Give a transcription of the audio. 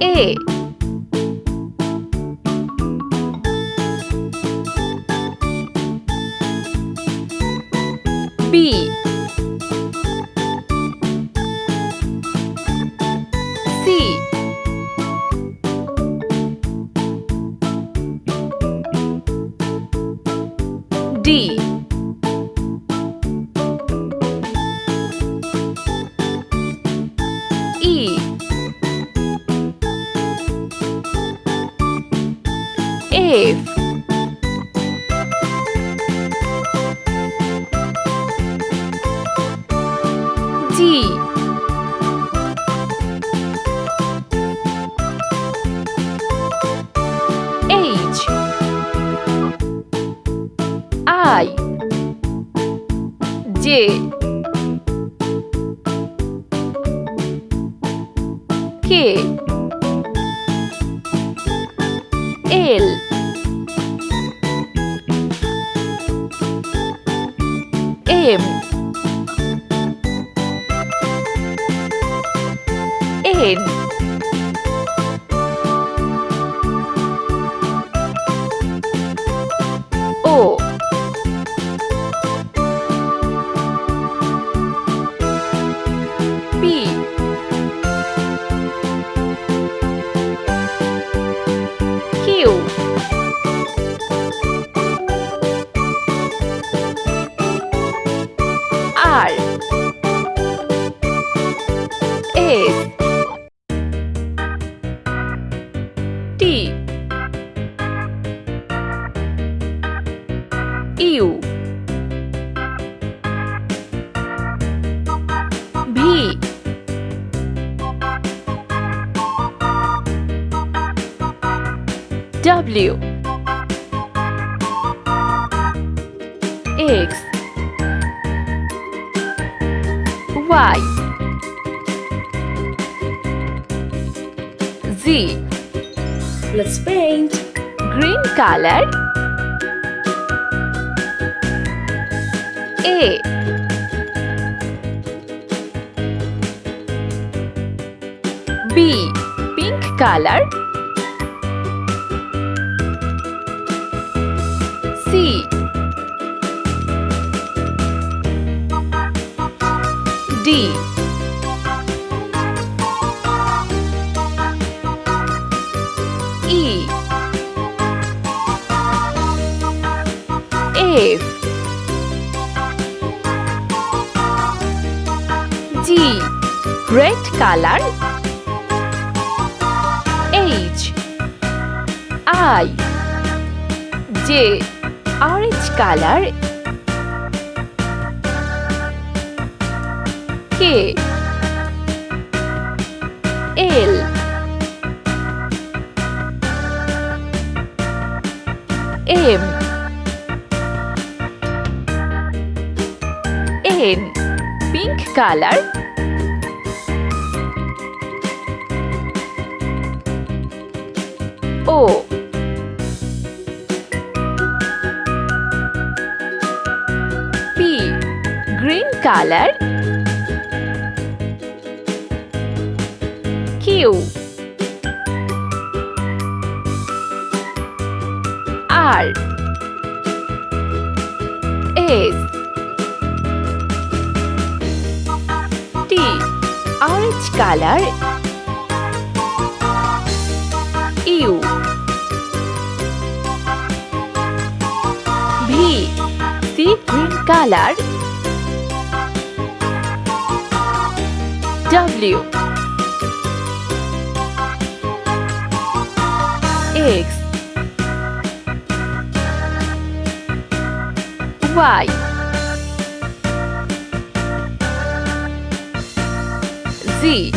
A B C D E F G H I J K L M N O P Q R S T U V W X Y Z. Let's paint. Green color A B. Pink color C D E F G. Red color H I J. Orange color K L M N. Pink color O P. Green color Q R S T. Orange color U V. Sea green color W X Y Z.